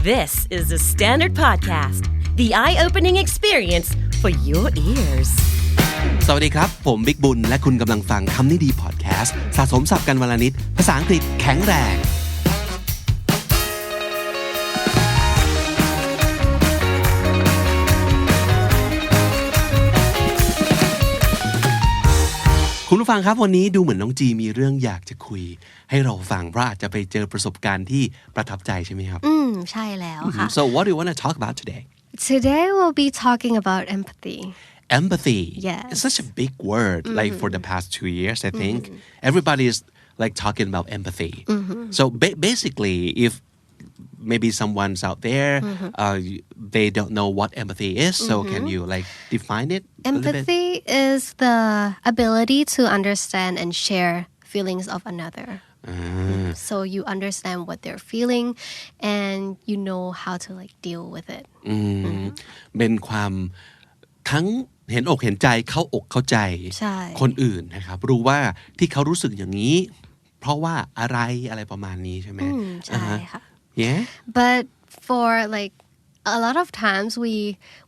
This is the Standard Podcast, the eye-opening experience for your ears. สวัสดีครับผมบิ๊กบุญและคุณกำลังฟังคำนี้ดีพอดแคสต์สะสมศัพท์กันวันละนิดภาษาอังกฤษแข็งแรงคุณผู้ฟังครับวันนี้ดูเหมือนน้องจีมีเรื่องอยากจะคุยให้เราฟังเพราะอาจจะไปเจอประสบการณ์ที่ประทับใจใช่ไหมครับใช่แล้วค่ะ So what do you want to talk about today? Today we'll be talking about empathy. Yes. It's such a big word like for the past 2 years I think everybody is like talking about empathy. So basically if maybe someone's out there they don't know what empathy is so can you like define it Empathy is the ability to understand and share feelings of another. So you understand what they're feeling and you know how to like deal with it. เป็นความทั้งเห็นอกเห็นใจเข้าอกเข้าใจคนอื่นนะครับรู้ว่าที่เขารู้สึกอย่างนี้เพราะว่าอะไรประมาณนี้ใช่ไหมใช่ค่ะYeah. But for like a lot of times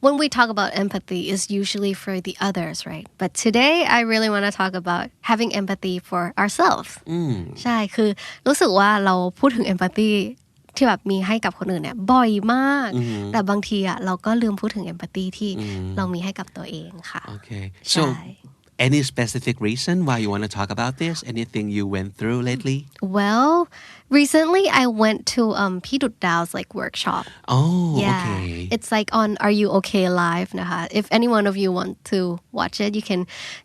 when we talk about empathy is usually for the others, right? But today I really want to talk about having empathy for ourselves. ใช่คือรู้สึกว่าเราพูดถึง empathy ที่แบบมีให้กับคนอื่นเนี่ยบ่อยมากแต่บางทีอ่ะเราก็ลืมพูดถึง empathy ที่เรามีให้กับตัวเองค่ะ Okay. So any specific reason why you want to talk about this? Anything you went through lately? Well, recently I went to P. Daw's like workshop. Oh, yeah. okay. It's like on Are You Okay Live นะคะ If any one of you want to watch it, you can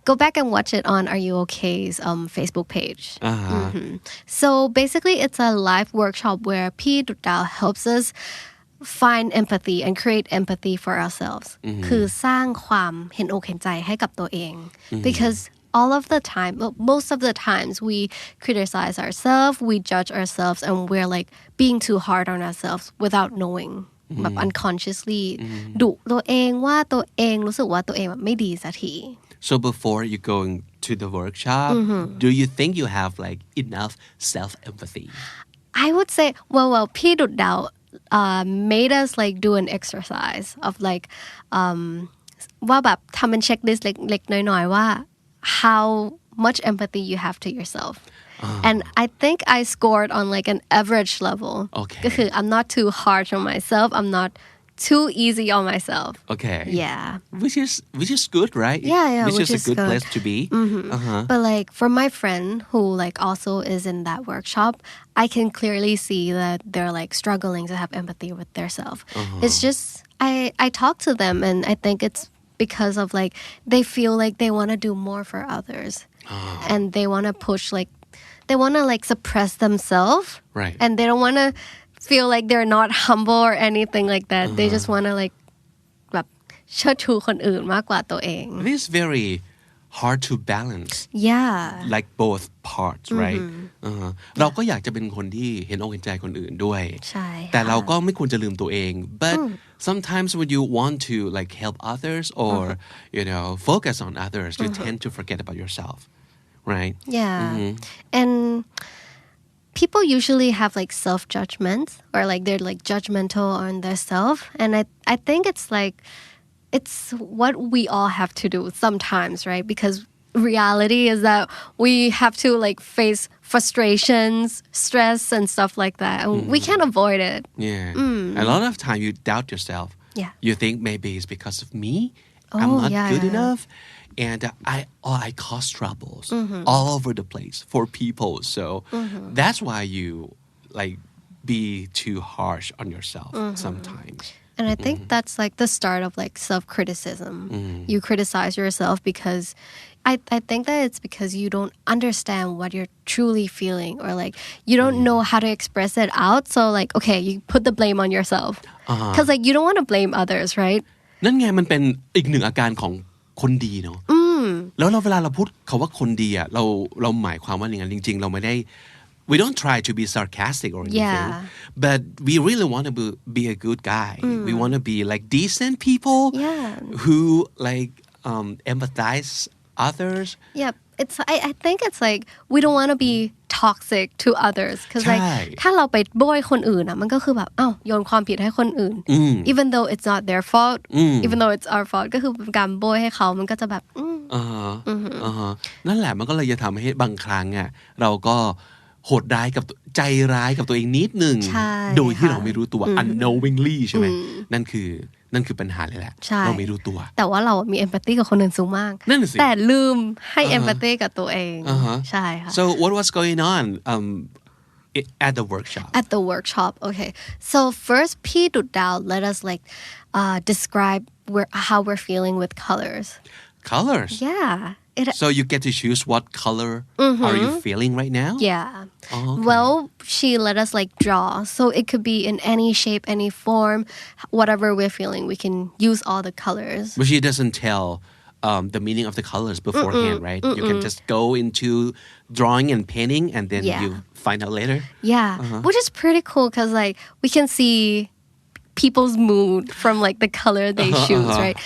go back and watch it on Are You OK's Facebook page. So basically it's a live workshop where P. Daw helps us find empathy and create empathy for ourselves คือสร้างความเห็นอกเห็นใจให้กับตัวเอง because all of the time most of the times we criticize ourselves we judge ourselves and we're like being too hard on ourselves without knowing แบบ unconsciously ดุตัวเองว่าตัวเองรู้สึกว่าตัวเองแบบไม่ดีสักที So before you going to the workshop do you think you have like enough self-empathy? I would say well P. Daw made us like do an exercise of like ว่าแบบทำเป็นเช็คลิสต์เล็กๆน้อยๆว่า how much empathy you have to yourself and I think I scored on like an average level ก็คือ I'm not too harsh on myself I'm not too easy on myself Okay yeah which is good right yeah which is a good place to be but like for my friend who like also is in that workshop I can clearly see that they're like struggling to have empathy with themselves it's just I talk to them and I think it's because of like they feel like they want to do more for others and they want to push like they want to like suppress themselves right and they don't want to feel like they're not humble or anything like that they just want to like แบบเชิดชูคนอื่นมากกว่าตัวเอง It is very hard to balance yeah like both parts right เราก็อยากจะเป็นคนที่เห็นอกเห็นใจคนอื่นด้วยใช่แต่เราก็ไม่ควรจะลืมตัวเอง but sometimes when you want to like help others or you know focus on others you tend to forget about yourself right yeah and people usually have like self-judgments or like they're like judgmental on their self and I think it's like it's what we all have to do sometimes right because reality is that we have to like face frustrations stress and stuff like that and we can't avoid it a lot of time you doubt yourself you think maybe it's because of me I'm not good enough and I cause troubles all over the place for people so that's why you like be too harsh on yourself sometimes and I think that's like the start of like self-criticism you criticize yourself because I think that it's because you don't understand what you're truly feeling or like you don't know how to express it out so like okay you put the blame on yourself because like you don't want to blame others right นั่นไงมันเป็นอีกหนึ่งอาการของคนดีเนาะแล้วเวลาเราพูดคำว่าคนดีอ่ะเราหมายความว่าอย่างนั้นจริงๆเราไม่ได้ we don't try to be sarcastic or anything but we really want to be a good guy we want to be like decent people who like empathize others I think it's like we don't want to be toxic to others because like ถ้าเราไปโบยคนอื่นมันก็คือแบบโยนความผิดให้คนอื่น even though it's not their fault even though it's our fault ก็คือเป็นการโบยให้เขามันก็จะแบบนั่นแหละมันก็เลยจะทำให้บางครั้งเราก็โหดร้ายกับใจร้ายกับตัวเองนิดนึงโดยที่เราไม่รู้ตัว unknowingly ใช่ไหมนั่นคือปัญหาเลยแหละเราไม่รู้ตัวแต่ว่าเรามี empathy กับคนอื่นสูงมากแต่ลืมให้ empathy กับตัวเองใช่ค่ะ so what was going on at the workshop okay so first Pดุดดาว let us like describe how we're feeling with colors yeah So you get to choose what color are you feeling right now? Yeah. Well, she let us like draw. So it could be in any shape, any form, whatever we're feeling. We can use all the colors. But she doesn't tell the meaning of the colors beforehand, right? You can just go into drawing and painting and then you find out later. Yeah, which is pretty cool because like we can see people's mood from like the color they choose, right?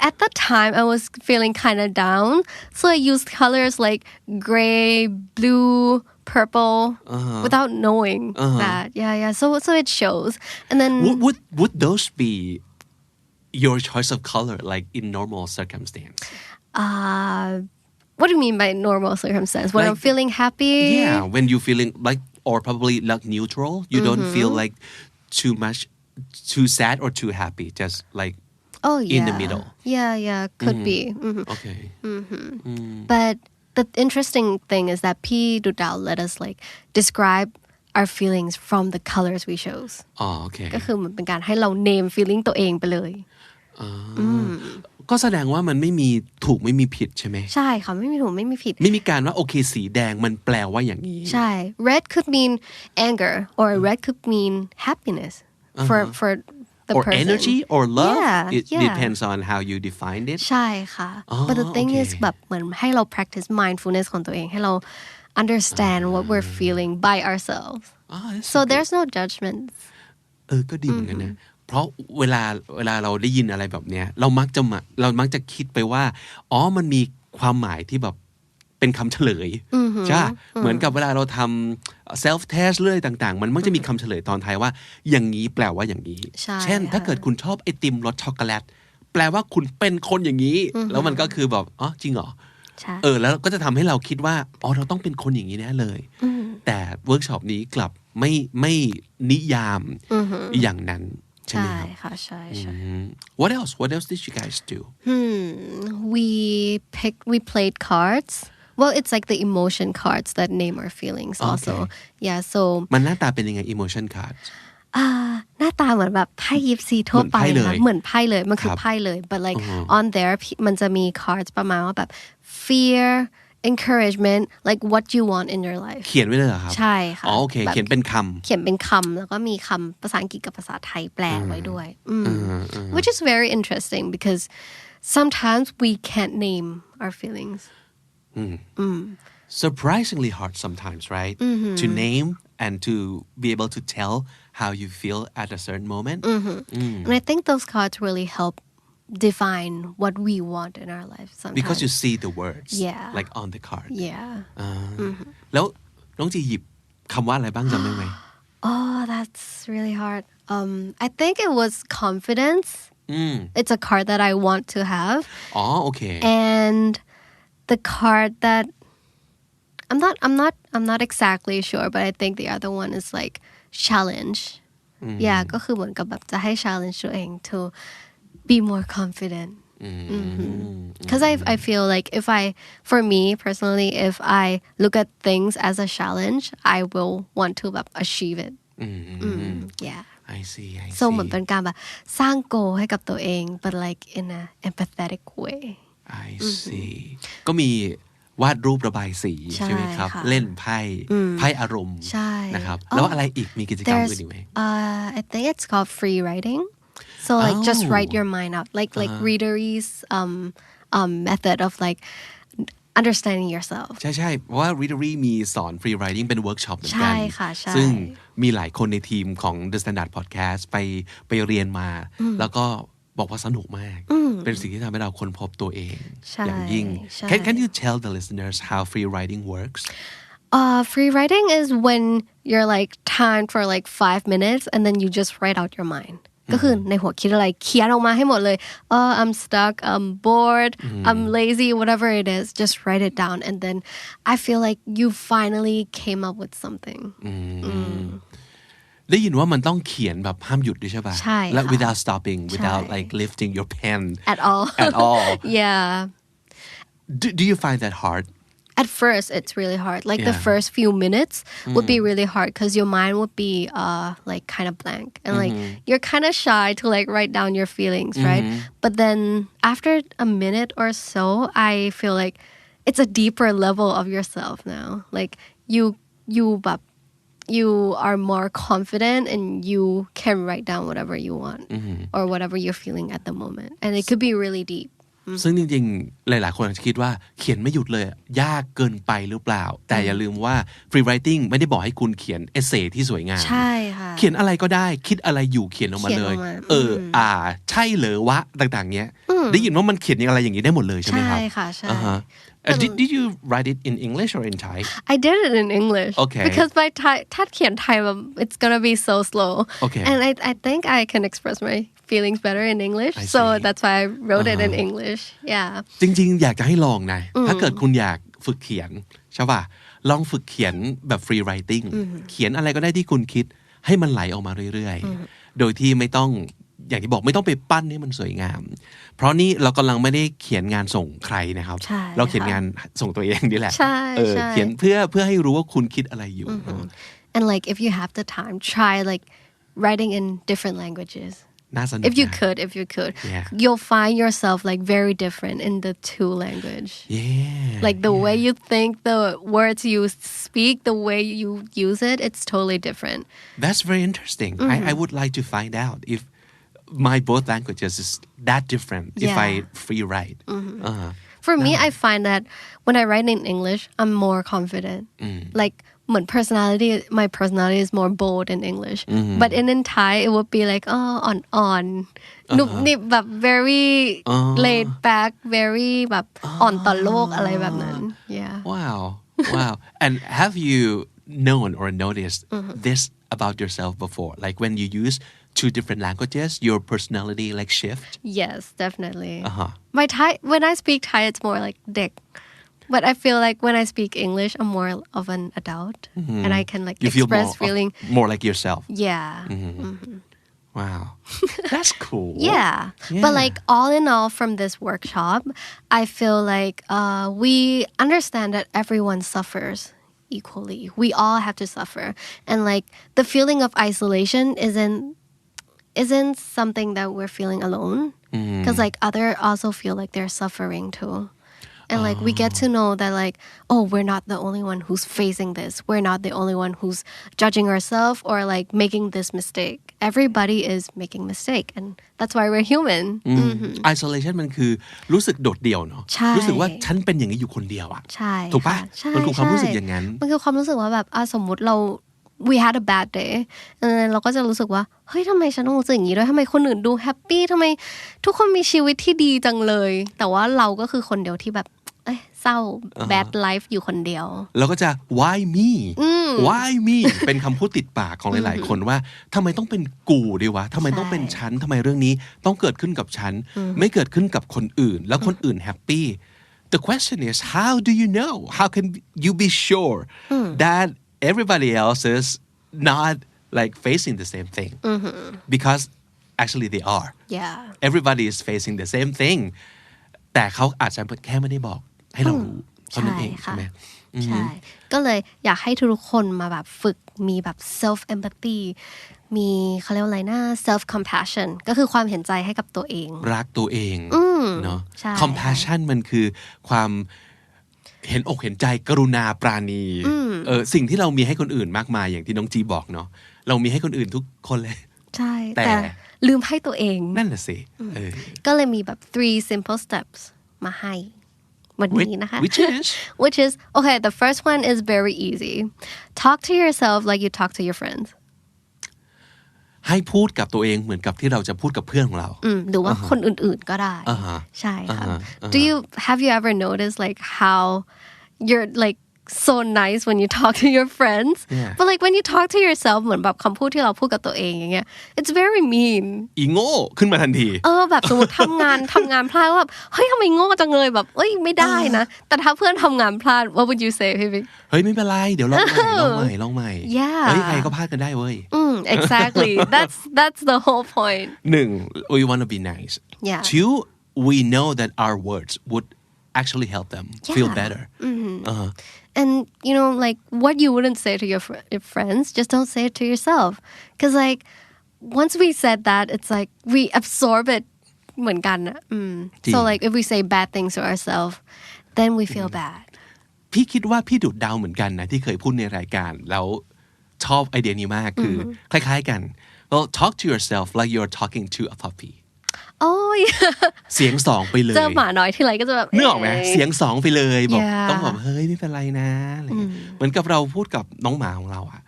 At the time, I was feeling kind of down, so I used colors like gray, blue, purple, without knowing that. Yeah. So it shows. And then would those be your choice of color, like in normal circumstance? What do you mean by normal circumstance? When I'm feeling happy? Yeah, when you're feeling like, or probably like neutral. You don't feel like too sad or too happy. Just like.Oh yeah. In the middle. Yeah, could be. Okay. But the interesting thing is that P Dudao let us like describe our feelings from the colors we chose. Oh, okay. ก็คือมันเป็นการให้เรา name feeling ตัวเองไปเลยก็แสดงว่ามันไม่มีถูกไม่มีผิดใช่ไหมใช่ค่ะไม่มีถูกไม่มีผิดไม่มีการว่าโอเคสีแดงมันแปลว่าอย่างนี้ใช่ red could mean anger or red could mean happiness for the or person. energy or love it depends on how you define it ใช่ค่ะ but the thing is แบบเหมือนให้เรา practice mindfulness ของตัวเองให้เรา understand what we're feeling by ourselves so there's no judgment ก็ดีเหมือนกันนะเพราะเวลาเราได้ยินอะไรแบบเนี้ยเรามักจะคิดไปว่ามันมีความหมายที่แบบเป็นคำเฉลยใช่เหมือนกับเวลาเราทำ self test เรื่อยต่างๆมันมักจะมีคำเฉลยตอนท้ายว่าอย่างนี้แปลว่าอย่างนี้เช่นถ้าเกิดคุณชอบไอติมรสช็อกโกแลตแปลว่าคุณเป็นคนอย่างนี้แล้วมันก็คือแบบจริงเหรอแล้วก็จะทำให้เราคิดว่าเราต้องเป็นคนอย่างนี้แน่เลยแต่เวิร์กช็อปนี้กลับไม่นิยามอย่างนั้นใช่ค่ะใช่ What else did you guys do we played cards Well, it's like the emotion cards that name our feelings also. Yeah, so มันหน้าตาเป็นยังไง emotion cards หน้าตาเหมือนแบบไพ่ยิปซีทั่วไปนะเหมือนไพ่เลยมันคือไพ่เลย but like on there มันจะมี cards ประมาณว่าแบบ fear encouragement like what you want in your life เขียนไว้เลยเหรอครับใช่ค่ะโอเคเขียนเป็นคำแล้วก็มีคำภาษาอังกฤษกับภาษาไทยแปลไว้ด้วยwhich is very interesting because sometimes we can't name our feelings surprisingly hard sometimes right to name and to be able to tell how you feel at a certain moment and I think those cards really help define what we want in our life sometimes because you see the words like on the card แล้วน้องจีหยิบคำว่าอะไรบ้างจำได้ไหมthat's really hard I think it was confidence it's a card that I want to have okay and the card that I'm not exactly sure but I think the other one is like challenge ก็คือเหมือนกับแบบจะให้ challenge ตัวเอง to be more confident because I feel like for me personally if I look at things as a challenge I will want toแบบachieve it yeah I see so เหมือนเป็นการแบบสร้าง goal ให้กับตัวเอง but like in a empathetic way I see ก็มีวาดรูประบายสีใช่ไหมครับเล่นไพ่อารมณ์นะครับแล้วอะไรอีกมีกิจกรรมอื่นอีกไหมI think it's called free writing so like just write your mind out like Readery's method of like understanding yourself ใช่เพราะว่า Readery มีสอน free writing เป็นเวิร์กช็อปเหมือนกันซึ่งมีหลายคนในทีมของ The Standard Podcast ไปเรียนมาแล้วก็ บอกว่าสนุกมากเป็นสิ่งที่ทำให้เราค้นพบตัวเองอย่างยิ่ง Can you tell the listeners how free writing works? Free writing is when you're like timed for like 5 minutes and then you just write out your mind ก็คือในหัวคิดอะไรเขียนออกมาให้หมดเลยI'm stuck I'm bored I'm lazy whatever it is just write it down and then I feel like you finally came up with something ได้ยินว่ามันต้องเขียนแบบห้ามหยุดด้วยใช่ป่ะใช่ค่ะ without stopping without like lifting your pen at all yeah do you find that hard At first, it's really hard. Like the first few minutes would be really hard because your mind would be like kind of blank and like you're kind of shy to like write down your feelings, right? But then after a minute or so, I feel like it's a deeper level of yourself now. Like you are more confident and you can write down whatever you want or whatever you're feeling at the moment, and it could be really deep.ซึ่งจริงๆหลายๆคนอาจจะคิดว่าเขียนไม่หยุดเลยยากเกินไปหรือเปล่าแต่อย่าลืมว่า free writing ไม่ได้บอกให้คุณเขียนเอเซที่สวยงามใช่ค่ะเขียนอะไรก็ได้คิดอะไรอยู่เขียนออกมาเลยใช่เหรอวะต่างๆเนี้ยได้ยินว่ามันเขียนอะไรอย่างนี้ได้หมดเลยใช่ไหมครับใช่ค่ะใช่Did you write it in English or in Thai? I did it in English. Okay. Because my Thai ถ้าเขียนไทย it's gonna be so slow. Okay. And I think I can express my feelings better in English. So that's why I wrote it in English. Yeah. จริงๆอยากจะให้ลองนะถ้าเกิดคุณอยากฝึกเขียนใช่ป่ะลองฝึกเขียนแบบ free writing เขียนอะไรก็ได้ที่คุณคิดให้มันไหลออกมาเรื่อยๆโดยที่ไม่ต้องอย่างที่บอกไม่ต้องไปปั้นให้มันสวยงามเพราะนี่เรากำลังไม่ได้เขียนงานส่งใครนะครับเราเขียนงานส่งตัวเองนี่แหละเขียนเพื่อให้รู้ว่าคุณคิดอะไรอยู่ and like if you have the time try like writing in different languages if you could you'll find yourself like very different in the two language like the way you think the words you speak the way you use it's totally different that's very interesting I would like to find out if my both languages is that different if I free write for me I find that when I write in English I'm more confident like เหมือน my personality is more bold in English but in Thai it would be like อ่อนๆนุบนิบแบบ very laid back very แบบอ่อนต่อโลกอะไรแบบนั้น wow and have you known or noticed this about yourself before like when you use two different languages your personality like shift yes definitely my Thai when I speak Thai it's more like เด็กBut I feel like when I speak English, I'm more of an adult, and I can like express feeling more like yourself. Yeah. Wow, that's cool. Yeah, but like all in all, from this workshop, I feel like we understand that everyone suffers equally. We all have to suffer, and like the feeling of isolation isn't something that we're feeling alone, because like others also feel like they're suffering too.And like we get to know that like we're not the only one who's facing this we're not the only one who's judging ourselves or like making this mistake everybody is making mistake and that's why we're human isolation มันคือรู้สึกโดดเดี่ยวเนาะรู้สึกว่าฉันเป็นอย่างนี้อยู่คนเดียวอ่ะถูกปะมันคือความรู้สึกอย่างนั้นมันคือความรู้สึกว่าแบบสมมุติเรา we had a bad day เราก็จะรู้สึกว่าเฮ้ยทำไมฉันต้องรู้สึกอย่างนี้ด้วยทำไมคนอื่นดูแฮปปี้ทำไมทุกคนมีชีวิตที่ดีจังเลยแต่ว่าเราก็คือคนเดียวที่แบบเศร้า bad life อยู่คนเดียวเราก็จะ why me why me เป็นคำพูดติดปากของหลายๆคนว่าทำไมต้องเป็นกูดีวะทำไมต้องเป็นฉันทำไมเรื่องนี้ต้องเกิดขึ้นกับฉันไม่เกิดขึ้นกับคนอื่นแล้วคนอื่นแฮปปี้ the question is how do you know how can you be sure that everybody else is not like facing the same thing because actually they are everybody is facing the same thing แต่เขาอาจจะแค่ไม่ได้บอกให้เรารู้เท่านั้นเองใช่ไหมใช่ก็เลยอยากให้ทุกคนมาแบบฝึกมีแบบ self empathy มีเขาเรียกว่าอะไรนะ self compassion ก็คือความเห็นใจให้กับตัวเองรักตัวเองเนาะ compassion มันคือความเห็นอกเห็นใจกรุณาปราณีสิ่งที่เรามีให้คนอื่นมากมายอย่างที่น้องจีบอกเนาะเรามีให้คนอื่นทุกคนเลยใช่แต่ลืมให้ตัวเองนั่นแหละสิก็เลยมีแบบ 3 simple steps มาให้วันนี้นะคะ which is okay the first one is very easy talk to yourself like you talk to your friends ให้พูดกับตัวเองเหมือนกับที่เราจะพูดกับเพื่อนของเราหรือว่าคนอื่นๆก็ได้ใช่ค่ะ have you ever noticed like how you're like so nice when you talk to your friends but like when you talk to yourself เหมือนแบบคำพูดที่เราพูดกับตัวเองอย่างเงี้ย it's very mean อีโง่ขึ้นมาทันทีแบบสมมติทำงานพลาดแบบเฮ้ยทำไมโง่จังเลยแบบเอ้ยไม่ได้นะแต่ถ้าเพื่อนทำงานพลาด what would you say พี่บิ๊กเฮ้ยไม่เป็นไรเดี๋ยวลองใหม่เฮ้ยใครก็พลาดกันได้เว้ยexactly that's the whole point 1 we want to be nice 2 we know that our words would actually help them feel better and you know like what you wouldn't say to your friends just don't say it to yourself because like once we said that it's like we absorb it เหมือนกันนะso like if we say bad things to ourselves then we feel bad พี่คิดว่าพี่ดูดดาวเหมือนกันนะที่เคยพูดในรายการแล้วชอบไอเดียนี้มากคือคล้ายๆกัน well talk to yourself like you're talking to a puppyเสียงสองไปเลยเจอหมาน้อยที่ไรก็จะแบบนึกออกไหมเสียงสองไปเลยบอกต้องบอกเฮ้ยไม่เป็นไรนะอะไรเหมือนกับเราพูดกับน้องหมาของเราอ่ะ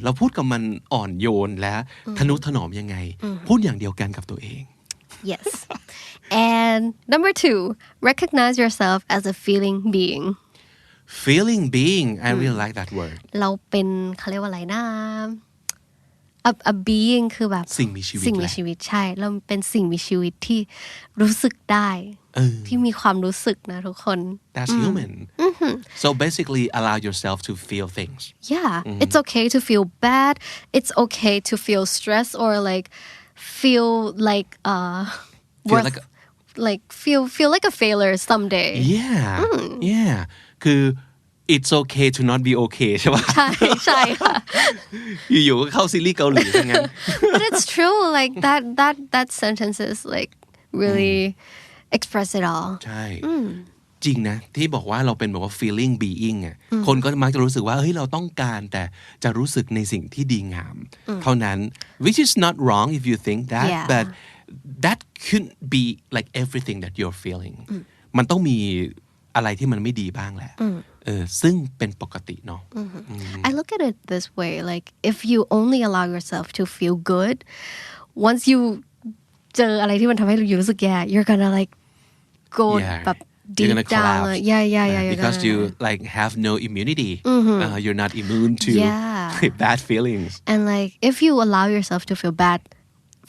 เราพูดกับมันอ่อนโยนและทนุถนอมยังไงพูดอย่างเดียวกันกับตัวเอง yes and number 2 recognize yourself as a feeling being I really like that word เราเป็นเขาเรียกว่าอะไรนะa being คือแบบสิ่งมีชีวิตใช่เราเป็นสิ่งมีชีวิตที่รู้สึกได้ที่มีความรู้สึกนะทุกคน That's human so basically allow yourself to feel things it's okay to feel bad it's okay to feel stress or like feel like feel like a failure someday yeah คือ it's okay to not be okay ใช่ป่ะใช่ค่ะอยู่ๆก็เข้าซีรีส์เกาหลีอย่างงั้น but it's true like that sentences like really express it all ใช่จริงนะที่บอกว่าเราเป็นแบบว่า feeling being อ่ะคนก็มักจะรู้สึกว่าเฮ้ยเราต้องการแต่จะรู้สึกในสิ่งที่ดีงามเท่านั้น which is not wrong if you think that but that couldn't be like everything that you're feeling มันต้องมีอะไรที่มันไม่ดีบ้างแหละซึ่งเป็นปกติเนาะ I look at it this way like if you only allow yourself to feel good once you เจออะไรที่มันทำให้youรู้สึกแย่ you're gonna like go แบบ deep down because you like have no immunity you're not immune to bad feelings and like if you allow yourself to feel bad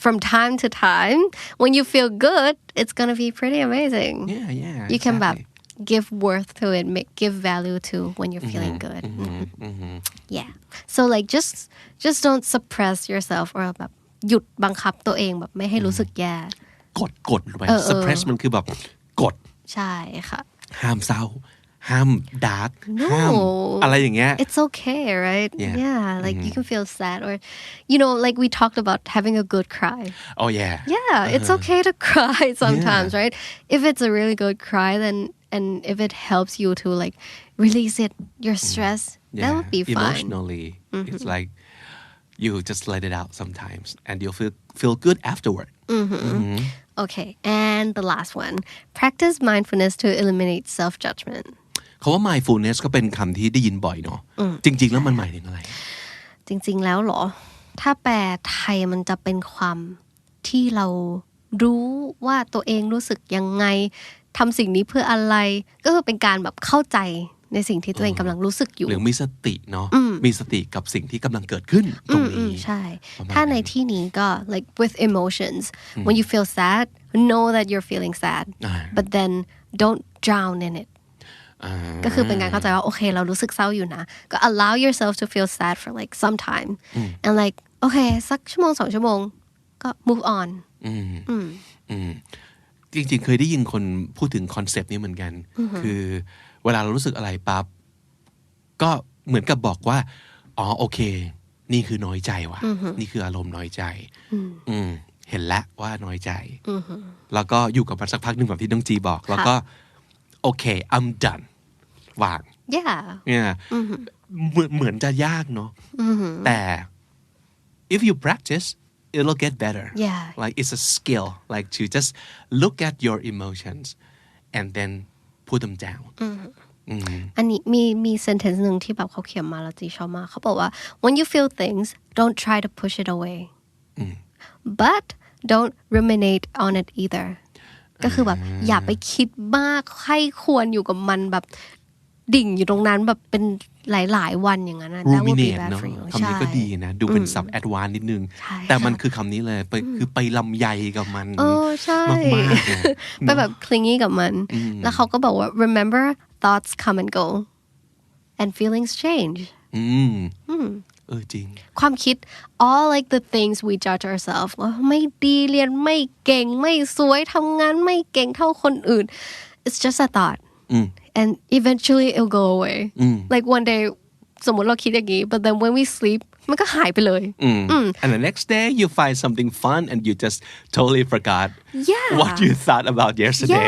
from time to time when you feel good it's gonna be pretty amazing you canแบบgive worth to it give value to when you're feeling good yeah so like just don't suppress yourself or แบบหยุดบังคับตัวเองแบบไม่ให้รู้สึกแย่กดไป suppress มันคือแบบกดใช่ค่ะห้ามเศร้าห้ามดาร์กห้ามอะไรอย่างเงี้ย it's okay right yeah like you can feel sad or you know like we talked about having a good cry oh yeah it's okay to cry sometimes right if it's a really good cry then and if it helps you to like release it your stress that would be fine emotionally it's like you just let it out sometimes and you'll feel good afterward okay and the last one practice mindfulness to eliminate self-judgmentคำว่า mindfulness ก็เป็นคำที่ได้ยินบ่อยเนาะจริงๆแล้วมันหมายถึงอะไรจริงๆแล้วเหรอถ้าแปลไทยมันจะเป็นความที่เรารู้ว่าตัวเองรู้สึกยังไงทำสิ่งนี้เพื่ออะไรก็คือเป็นการแบบเข้าใจในสิ่งที่ตัวเองกำลังรู้สึกอยู่หรือมีสติเนาะมีสติกับสิ่งที่กำลังเกิดขึ้นตรงนี้ใช่ถ้าในที่นี้ก็ like with emotions when you feel sad know that you're feeling sad but then don't drown in it ก็คือเป็นการเข้าใจว่าโอเคเรารู้สึกเศร้าอยู่นะก็ allow yourself to feel sad for like some time and like โอเคสักชั่วโมง2ชั่วโมงก็ move on จริงๆเคยได้ยินคนพูดถึงคอนเซปต์นี้เหมือนกันคือเวลาเรารู้สึกอะไรปั๊บก็เหมือนกับบอกว่าอ๋อโอเคนี่คือน้อยใจว่ะนี่คืออารมณ์น้อยใจเห็นแล้วว่าน้อยใจแล้วก็อยู่กับมันสักพักหนึ่งแบบที่น้องจีบอกแล้วก็โอเค I'm done วางเนี่ยเหมือนจะยากเนาะแต่ if you practice it'll get better like it's a skill like to just look at your emotions and then put them down อันนี้มี sentence หนึ่งที่แบบเขาเขียนมาแล้วจีชอบมากเขาบอกว่า when you feel things don't try to push it away but don't ruminate on it either ก็คือแบบอย่าไปคิดมากใคร่ควรอยู่กับมันแบบดิ่งอยู่ตรงนั้นแบบเป็นหลายๆวันอย่างนั้นนะ ruminate เนาะคำนี้ก็ดีนะดูเป็นซับแอดวานซ์นิดนึงแต่มันคือคำนี้เลยคือไปลำใยกับมันใช่ไปแบบ clingy กับมันแล้วเขาก็บอกว่า remember thoughts come and go and feelings change จริงความคิด all like the things we judge ourselves ว่าไม่ดีเรียนไม่เก่งไม่สวยทำงานไม่เก่งเท่าคนอื่น it's just a thought and eventually it'll go away like one day สมมติเราคิดอย่างนี้ but then when we sleep มันก็หายไปเลย and the next day you find something fun and you just totally forgot what you thought about yesterday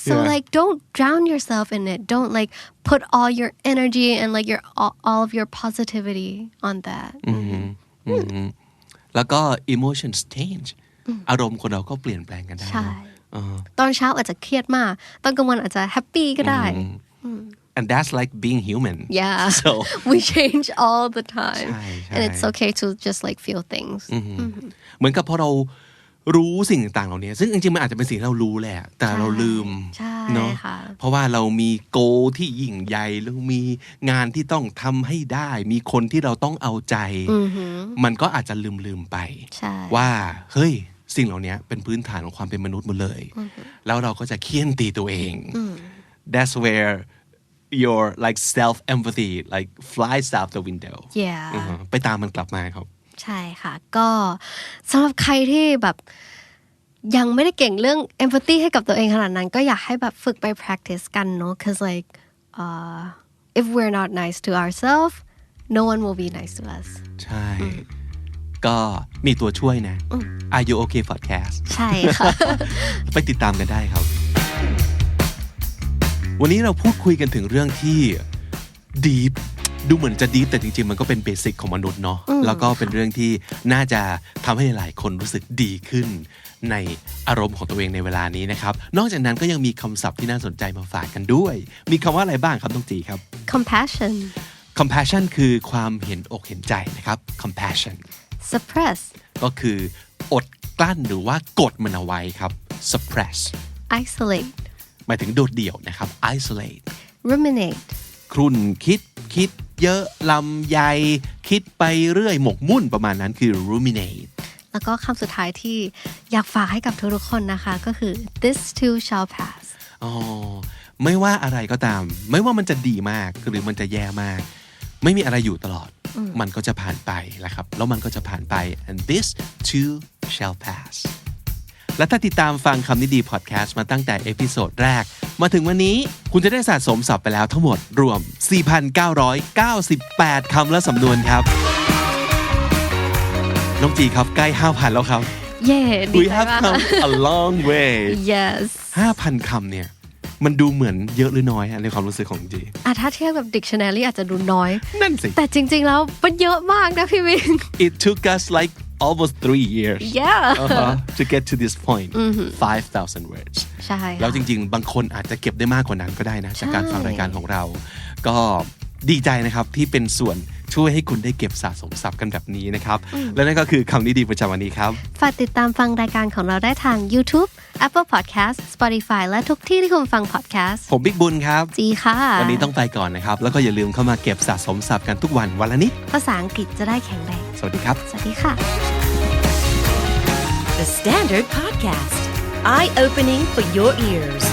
so like don't drown yourself in it don't like put all your energy and like your all of your positivity on that แล้วก็ emotions change อารมณ์คนเราก็เปลี่ยนแปลงกันได้ตอนเช้าอาจจะเครียดมากตอนกลางวันอาจจะแฮปปี้ก็ได้and that's like being human so we change all the time and it's okay to just like feel things เหมือนกับพอเรารู้สิ่งต่างๆเหล่านี้ซึ่งจริงๆมันอาจจะเป็นสิ่งที่เรารู้แหละแต่เราลืมเนาะเพราะว่าเรามีโกที่ยิ่งใหญ่แล้วมีงานที่ต้องทำให้ได้มีคนที่เราต้องเอาใจมันก็อาจจะลืมไปว่าเฮ้ยสิ่งเหล่านี้เป็นพื้นฐานของความเป็นมนุษย์หมดเลยแล้วเราก็จะเคี่ยนตีตัวเอง that's where your like self empathy like flies out the window ไปตามมันกลับมาครับใช่ค่ะก็สำหรับใครที่แบบยังไม่ได้เก่งเรื่อง empathy ให้กับตัวเองขนาดนั้นก็อยากให้แบบฝึกไป practice กันเนาะ cause like if we're not nice to ourselves no one will be nice to us ใช่ก็มีตัวช่วยนะ Are you okay podcast ใช่ค่ะ ไปติดตามกันได้ครับวันนี้เราพูดคุยกันถึงเรื่องที่ deep ดูเหมือนจะ deep แต่จริงๆมันก็เป็นเบสิกของมนุษย์เนาะแล้วก็เป็นเรื่องที่น่าจะทำให้หลายคนรู้สึกดีขึ้นในอารมณ์ของตัวเองในเวลานี้นะครับนอกจากนั้นก็ยังมีคำศัพท์ที่น่าสนใจมาฝากกันด้วยมีคำว่าอะไรบ้างครับน้องจีครับ compassion คือความเห็นอกเห็นใจนะครับ compassion suppress ก็คืออดกลั้นหรือว่ากดมันเอาไว้ครับ suppress isolate หมายถึงโดดเดี่ยวนะครับ isolate ruminate ครุ่นคิดเยอะลำใยคิดไปเรื่อยหมกมุ่นประมาณนั้นคือ ruminate แล้วก็คำสุดท้ายที่อยากฝากให้กับทุกๆคนนะคะก็คือ this too shall pass ไม่ว่าอะไรก็ตามไม่ว่ามันจะดีมากหรือมันจะแย่มากไม่มีอะไรอยู่ตลอดมันก็จะผ่านไปแหละครับแล้วมันก็จะผ่านไป and this too shall pass และถ้าติดตามฟังคำนี้ดีพอดแคสต์มาตั้งแต่เอพิโซดแรกมาถึงวันนี้คุณจะได้สะสมศัพท์ไปแล้วทั้งหมดรวม 4,998 คำและสำนวนครับน้องจีครับใกล้ 5,000 แล้วครับดีใจมาก We have come a long way yes 5,000 คำเนี่ยมันดูเหมือนเยอะหรือน้อยในความรู้สึกของจีถ้าเทียบกับ dictionary อาจจะดูน้อยนั่นสิแต่จริงๆแล้วมันเยอะมากนะพี่วิน It took us like almost 3 years to get to this point 5,000 words ใช่แล้วจริงๆบางคนอาจจะเก็บได้มากกว่านั้นก็ได้นะจากการฟังรายการของเราก็ดีใจนะครับที่เป็นส่วนช่วยให้คุณได้เก็บสะสมศัพท์กันแบบนี้นะครับและนั่นก็คือคำนี้ดีประจำวันนี้ครับฝากติดตามฟังรายการของเราได้ทาง YouTube Apple Podcast Spotify และทุกที่ที่คุณฟัง podcast ผมบิ๊กบุญครับจีค่ะวันนี้ต้องไปก่อนนะครับแล้วก็อย่าลืมเข้ามาเก็บสะสมศัพท์กันทุกวันวันละนิดภาษาอังกฤษจะได้แข็งแรงสวัสดีครับสวัสดีค่ะ The Standard Podcast Eye Opening for Your Ears